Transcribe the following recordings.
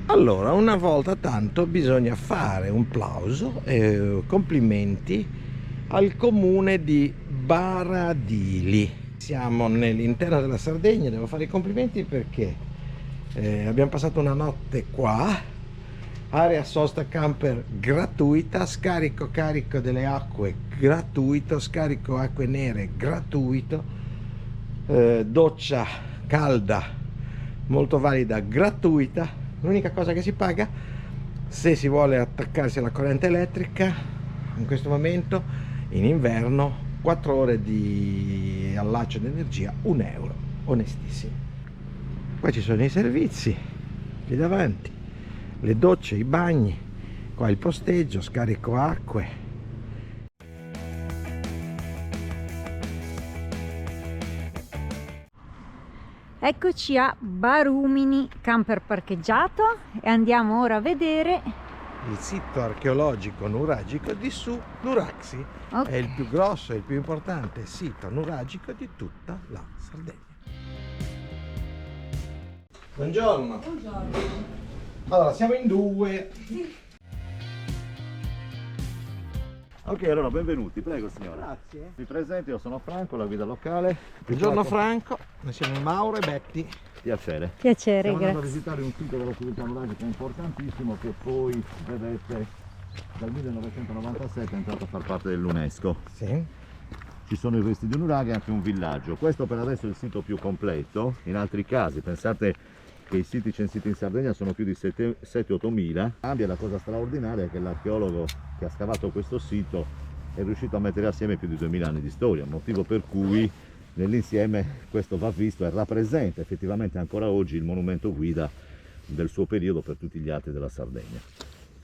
Allora, una volta tanto bisogna fare un plauso e complimenti al comune di Baradili. Siamo nell'interno della Sardegna, devo fare i complimenti perché abbiamo passato una notte qua, area sosta camper gratuita, scarico carico delle acque gratuito, scarico acque nere gratuito, doccia calda molto valida gratuita. L'unica cosa che si paga se si vuole attaccarsi alla corrente elettrica in questo momento in inverno 4 ore di allaccio di energia, 1 euro, onestissimo. Qua ci sono i servizi qui davanti, le docce, i bagni, qua il posteggio, scarico acque. Eccoci a Barumini camper parcheggiato e andiamo ora a vedere Il sito archeologico nuragico di Su Nuraxi è il più grosso e il più importante sito nuragico di tutta la Sardegna. Buongiorno. Buongiorno. Allora, siamo in due. Ok, allora benvenuti, prego signora. Grazie. Mi presento, io sono Franco, la guida locale. Buongiorno Franco, noi siamo Mauro e Betty. Piacere. piacere, Stiamo andando a grazie. visitare un sito della civiltà nuragica importantissimo che poi, vedete, dal 1997 è entrato a far parte dell'UNESCO. Sì. Ci sono i resti di un nuraghe e anche un villaggio. Questo per adesso è il sito più completo. In altri casi, pensate che i siti censiti in Sardegna sono più di 7-8 mila. Cambia, la cosa straordinaria è che l'archeologo che ha scavato questo sito è riuscito a mettere assieme più di 2000 anni di storia, motivo per cui nell'insieme questo va visto e rappresenta effettivamente ancora oggi il monumento guida del suo periodo per tutti gli altri della Sardegna.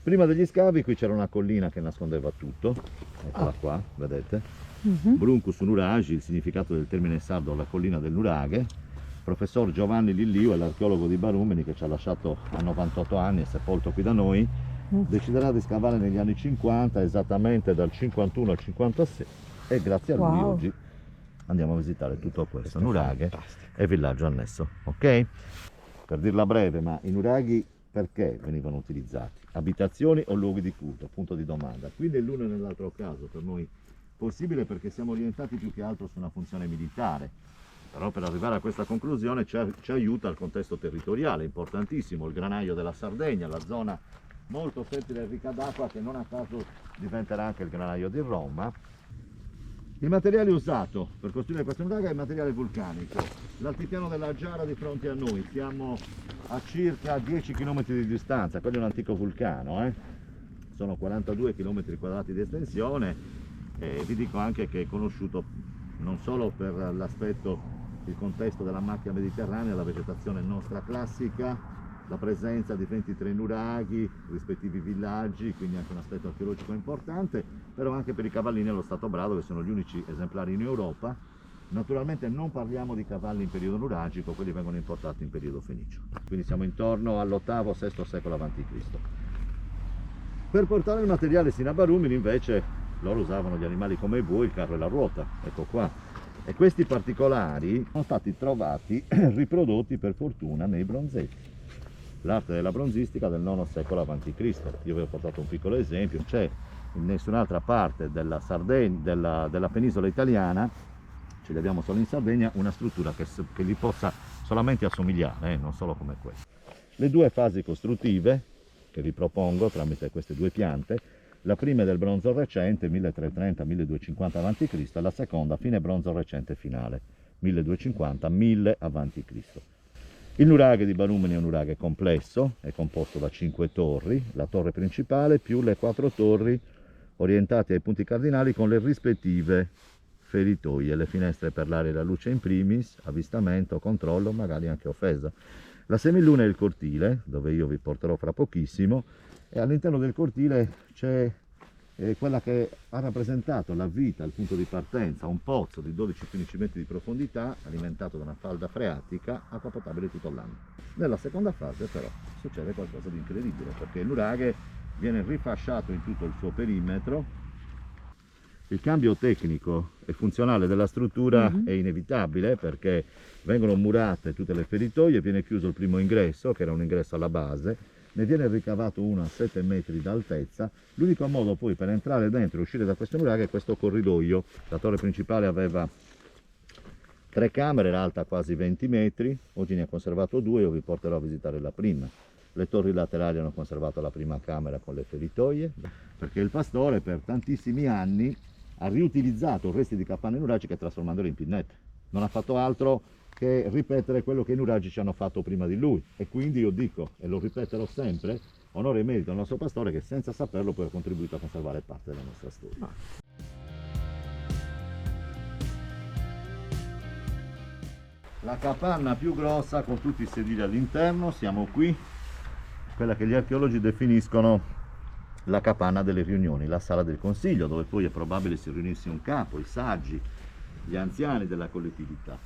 Prima degli scavi qui c'era una collina che nascondeva tutto, eccola qua, vedete? Bruncus Nuragi, il significato del termine sardo, la collina del nuraghe. Professor Giovanni Lilliu è l'archeologo di Barumini che ci ha lasciato a 98 anni, è sepolto qui da noi. Deciderà di scavare negli anni 50, esattamente dal 51 al 56, e grazie a lui oggi andiamo a visitare tutto questo nuraghe e villaggio annesso. Ok? Per dirla breve, ma i nuraghi perché venivano utilizzati? Abitazioni o luoghi di culto? Punto di domanda. Qui nell'uno e nell'altro caso per noi possibile perché siamo orientati più che altro su una funzione militare. Però per arrivare a questa conclusione ci aiuta il contesto territoriale, importantissimo, il granaio della Sardegna, la zona molto fertile e ricca d'acqua che non a caso diventerà anche il granaio di Roma. Il materiale usato per costruire questo nuraghe è materiale vulcanico. L'altipiano della Giara di fronte a noi, siamo a circa 10 km di distanza, quello è un antico vulcano, sono 42 km quadrati di estensione e vi dico anche che è conosciuto non solo per l'aspetto, il contesto della macchia mediterranea, la vegetazione nostra classica, la presenza di 23 nuraghi, rispettivi villaggi, quindi anche un aspetto archeologico importante, però anche per i cavallini allo stato brado che sono gli unici esemplari in Europa. Naturalmente non parliamo di cavalli in periodo nuragico, quelli vengono importati in periodo fenicio, quindi siamo intorno all'VIII-VI secolo a.C. Per portare il materiale sino a Barumini invece loro usavano gli animali come i bui, il carro e la ruota, ecco qua. E questi particolari sono stati trovati riprodotti per fortuna nei bronzetti. L'arte della bronzistica del IX secolo a.C. Io vi ho portato un piccolo esempio, c'è in nessun'altra parte della Sardegna, della penisola italiana, ce li abbiamo solo in Sardegna, una struttura che gli possa solamente assomigliare, non solo come questa. Le due fasi costruttive che vi propongo tramite queste due piante, la prima è del bronzo recente 1330-1250 a.C. e la seconda fine bronzo recente finale 1250-1000 a.C. Il nuraghe di Barumini è un nuraghe complesso, è composto da 5 torri, la torre principale più le 4 torri orientate ai punti cardinali con le rispettive feritoie, le finestre per l'aria e la luce in primis, avvistamento, controllo, magari anche offesa. La semiluna è il cortile, dove io vi porterò fra pochissimo, e all'interno del cortile c'è quella che ha rappresentato la vita, il punto di partenza, un pozzo di 12-15 metri di profondità, alimentato da una falda freatica, acqua potabile tutto l'anno. Nella seconda fase però succede qualcosa di incredibile, perché il nuraghe viene rifasciato in tutto il suo perimetro Il cambio tecnico e funzionale della struttura è inevitabile, perché vengono murate tutte le feritoie, viene chiuso il primo ingresso, che era un ingresso alla base, ne viene ricavato uno a 7 metri d'altezza. L'unico modo poi per entrare dentro e uscire da questo nuraghe è questo corridoio. La torre principale aveva 3 camere, era alta quasi 20 metri, oggi ne ha conservato 2, io vi porterò a visitare la prima. Le torri laterali hanno conservato la prima camera con le feritoie, perché il pastore per tantissimi anni ha riutilizzato resti di capanne nuragiche trasformandole in pinnette. Non ha fatto altro che ripetere quello che i nuragici hanno fatto prima di lui, e quindi io dico, e lo ripeterò sempre, onore e merito al nostro pastore che senza saperlo poi ha contribuito a conservare parte della nostra storia. La capanna più grossa con tutti i sedili all'interno, siamo qui, quella che gli archeologi definiscono la capanna delle riunioni, la sala del consiglio, dove poi è probabile si riunisse un capo, i saggi, gli anziani della collettività.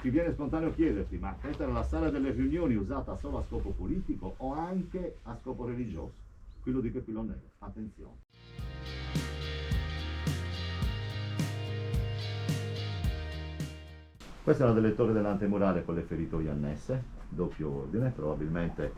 Ti viene spontaneo chiederti, ma questa era la sala delle riunioni usata solo a scopo politico o anche a scopo religioso? Qui lo dico e qui lo nego, attenzione. Questa è una delle torri dell'antemurale con le feritoie annesse, doppio ordine, probabilmente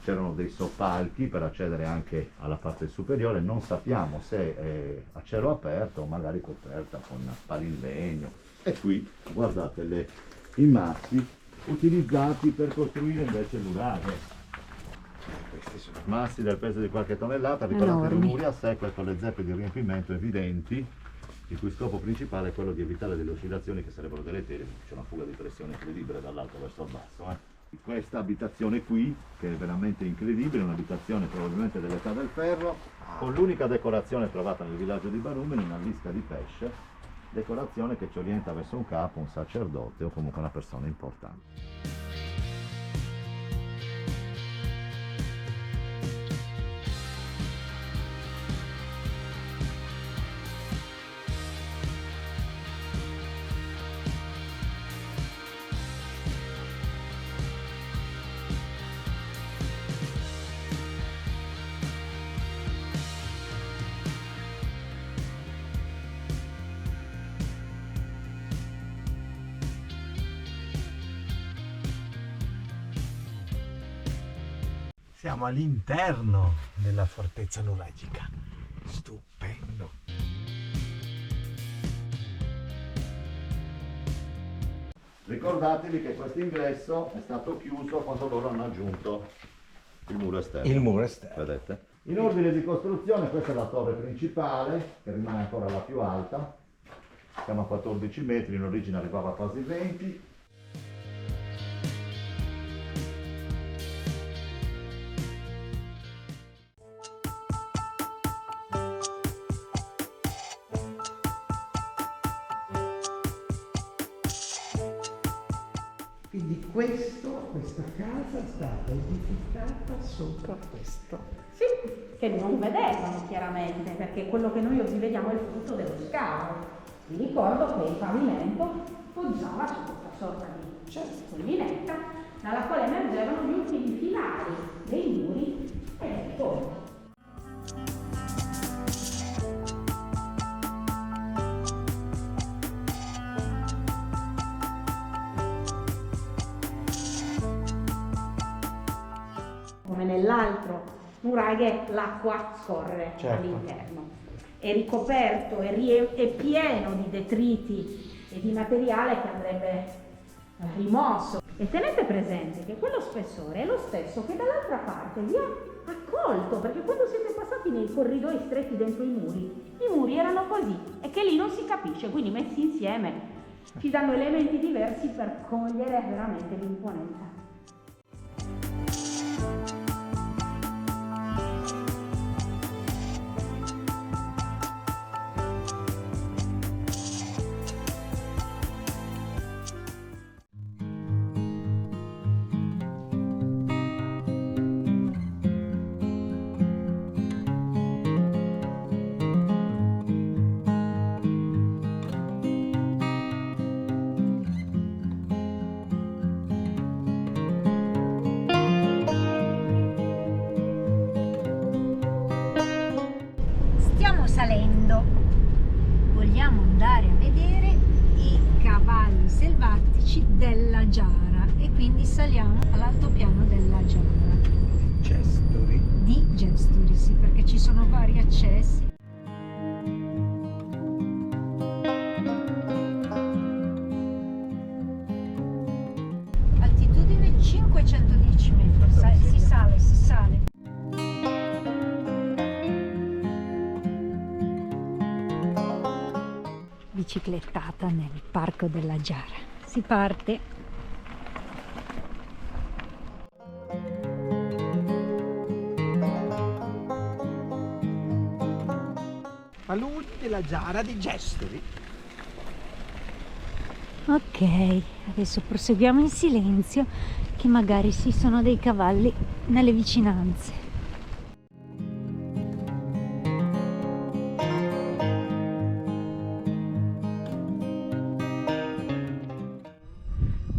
c'erano dei soppalchi per accedere anche alla parte superiore, non sappiamo se è a cielo aperto o magari coperta con pali in legno. E qui guardate i massi utilizzati per costruire invece il nuraghe. Questi sono massi del peso di qualche tonnellata, ricordate i muri a secco con le zeppe di riempimento evidenti, il cui scopo principale è quello di evitare delle oscillazioni che sarebbero deleterie, c'è una fuga di pressione incredibile dall'alto verso il basso. Questa abitazione qui, che è veramente incredibile, un'abitazione probabilmente dell'età del ferro, con l'unica decorazione trovata nel villaggio di Barumene, una lisca di pesce, decorazione che ci orienta verso un capo, un sacerdote o comunque una persona importante. Siamo all'interno della fortezza nuragica. Stupendo. Ricordatevi che questo ingresso è stato chiuso quando loro hanno aggiunto il muro esterno. Il muro esterno. Vedete? In ordine di costruzione, questa è la torre principale, che rimane ancora la più alta. Siamo a 14 metri, in origine arrivava a quasi 20. Quindi questa casa è stata edificata sopra questo. Sì, che non vedevano chiaramente, perché quello che noi oggi vediamo è il frutto dello scavo. Vi ricordo che il pavimento poggiava su questa sorta di collinetta dalla quale emergevano gli ultimi filari dei muri e del torno. Come nell'altro nuraghe l'acqua scorre all'interno, è ricoperto, è pieno di detriti e di materiale che andrebbe rimosso. E tenete presente che quello spessore è lo stesso che dall'altra parte vi ha accolto, perché quando siete passati nei corridoi stretti dentro i muri erano così, e che lì non si capisce, quindi messi insieme ci danno elementi diversi per cogliere veramente l'imponenza. selvatici della Giara e quindi saliamo all'altopiano della Giara. Gesturi. Di Gesturi, sì, perché ci sono vari accessi. Altitudine 510 metri, si sale, si sale. Biciclettata nel parco della Giara. Si parte. Paludi della Giara di Gesturi. Ok, adesso proseguiamo in silenzio, che magari ci sono dei cavalli nelle vicinanze.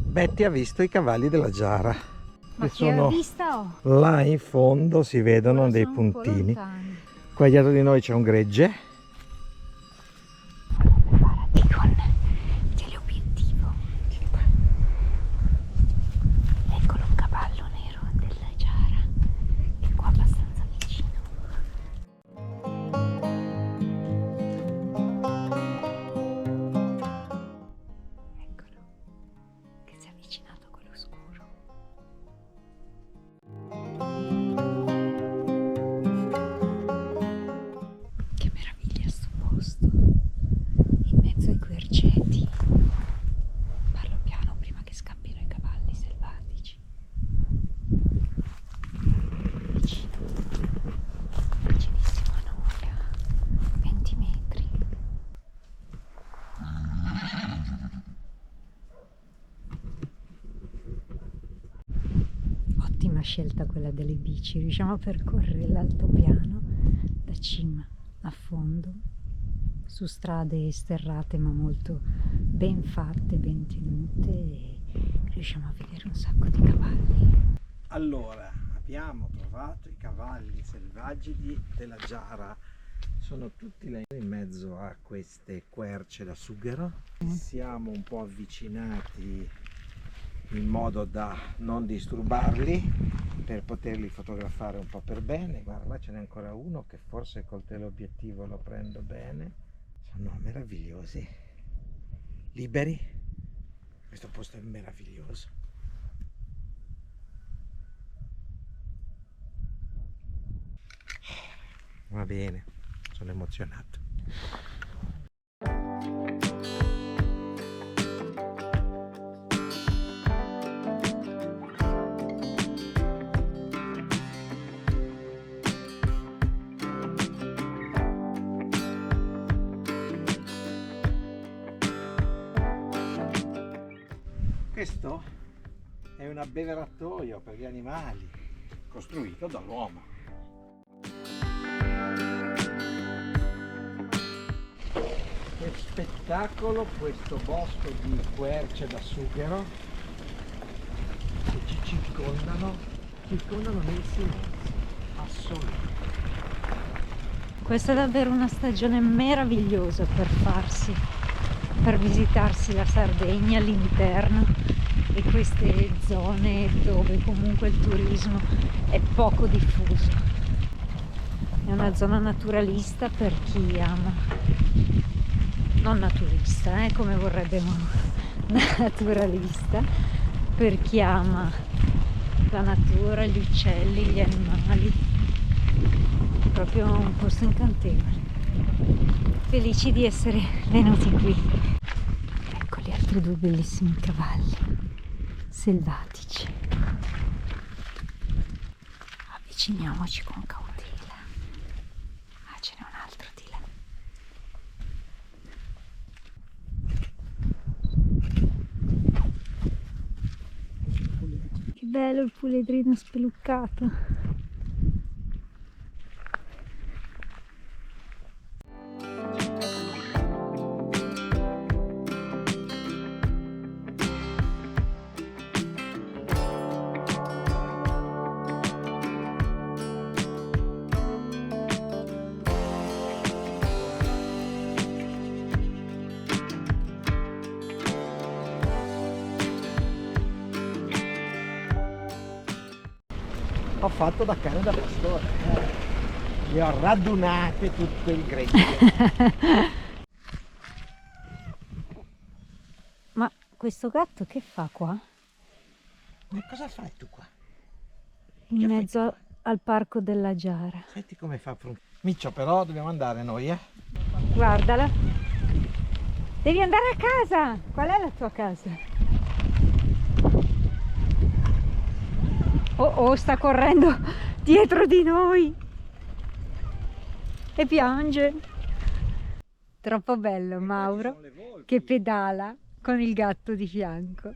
Betty ha visto i cavalli della Giara. Ma che che sono vista ho? là in fondo, si vedono Ora dei sono un po' puntini. lontani. Qua dietro di noi c'è un gregge. Preparati con teleobiettivo. Eccolo un cavallo nero della Giara, che è qua abbastanza vicino. Eccolo, che si è avvicinato a quello scuro. Che meraviglia sto posto, in mezzo ai querceti. Parlo piano prima che scappino i cavalli selvatici. Vicino, vicinissimo a noi, a 20 metri. Ottima scelta quella delle bici, riusciamo a percorrere l'altopiano da cima a fondo, su strade sterrate ma molto ben fatte, ben tenute, e riusciamo a vedere un sacco di cavalli. Allora, abbiamo trovato i cavalli selvaggi della Giara. Sono tutti là in mezzo a queste querce da sughero. Siamo un po' avvicinati in modo da non disturbarli, per poterli fotografare un po' per bene. Guarda, là ce n'è ancora uno che forse col teleobiettivo lo prendo bene. Sono meravigliosi, liberi. Questo posto è meraviglioso. Va bene, sono emozionato. Questo è un abbeveratoio per gli animali, costruito dall'uomo. Che spettacolo questo bosco di querce da sughero che ci circondano nel silenzio assoluto. Questa è davvero una stagione meravigliosa per visitarsi la Sardegna all'interno e queste zone dove comunque il turismo è poco diffuso. È una zona naturalista per chi ama, non naturista, come vorrebbe uno, naturalista per chi ama la natura, gli uccelli, gli animali. È proprio un posto incantevole. Felici di essere venuti qui. Ecco gli altri due bellissimi cavalli selvatici. Avviciniamoci con cautela. Ah, ce n'è un altro di là. Che bello il puledrino speluccato. ho fatto da cane da pastore. Le ho radunate tutte il gregge. Ma questo gatto che fa qua? Ma cosa fai tu qua? In mezzo al parco della Giara. Senti come fa. Miccio, però dobbiamo andare noi, eh? Guardala. Devi andare a casa. Qual è la tua casa? Oh, sta correndo dietro di noi. E piange. Troppo bello Mauro che pedala con il gatto di fianco.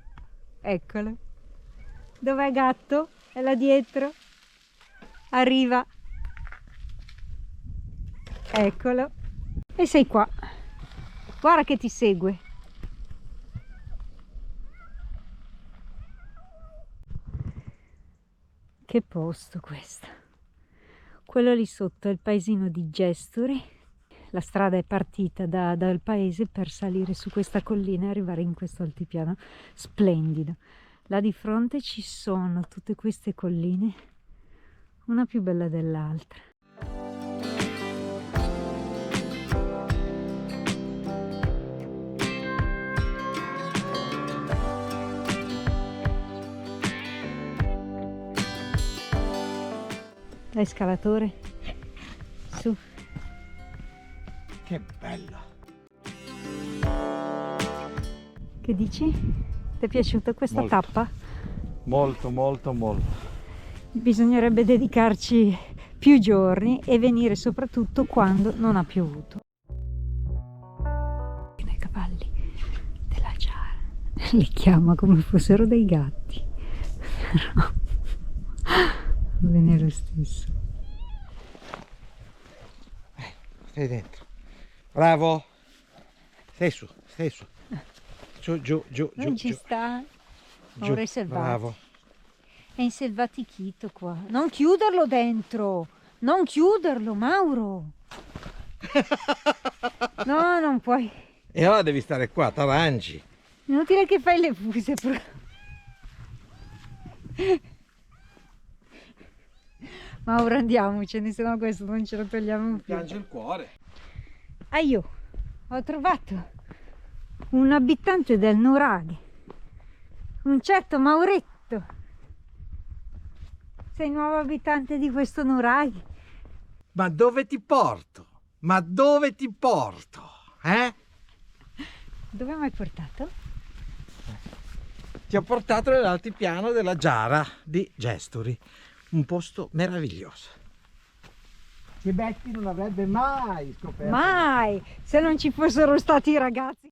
Eccolo. Dov'è gatto? È là dietro. Arriva. Eccolo. E sei qua. Guarda che ti segue. Che posto questo. Quello lì sotto è il paesino di Gesturi. La strada è partita dal paese per salire su questa collina e arrivare in questo altipiano splendido. Là di fronte ci sono tutte queste colline, una più bella dell'altra. Dai scalatore, su. Che bello. Che dici? Ti è piaciuta questa Molto. tappa? Molto, molto, molto. Bisognerebbe dedicarci più giorni e venire soprattutto quando non ha piovuto. I cavalli della Giara li chiama come fossero dei gatti, però va bene lo stesso. Stai dentro. Bravo. Stai su, stai su. Su, giù, giù, giù. Non ci giù. sta. Giù. Ora è selvato. Bravo. È inselvatichito qua. Non chiuderlo dentro. Non chiuderlo, Mauro. No, non puoi. E allora devi stare qua, t'arrangi. Inutile che fai le fuse. Mauro, andiamocene, se no questo non ce lo togliamo più. Piange il cuore. Ah, io ho trovato un abitante del nuraghe, un certo Mauretto. Sei nuovo abitante di questo nuraghe? Ma dove ti porto? Ma dove ti porto? Eh? Dove mi hai portato? Ti ho portato nell'altipiano della Giara di Gesturi. Un posto meraviglioso. Che Betty non avrebbe mai scoperto. Mai! Se non ci fossero stati i ragazzi.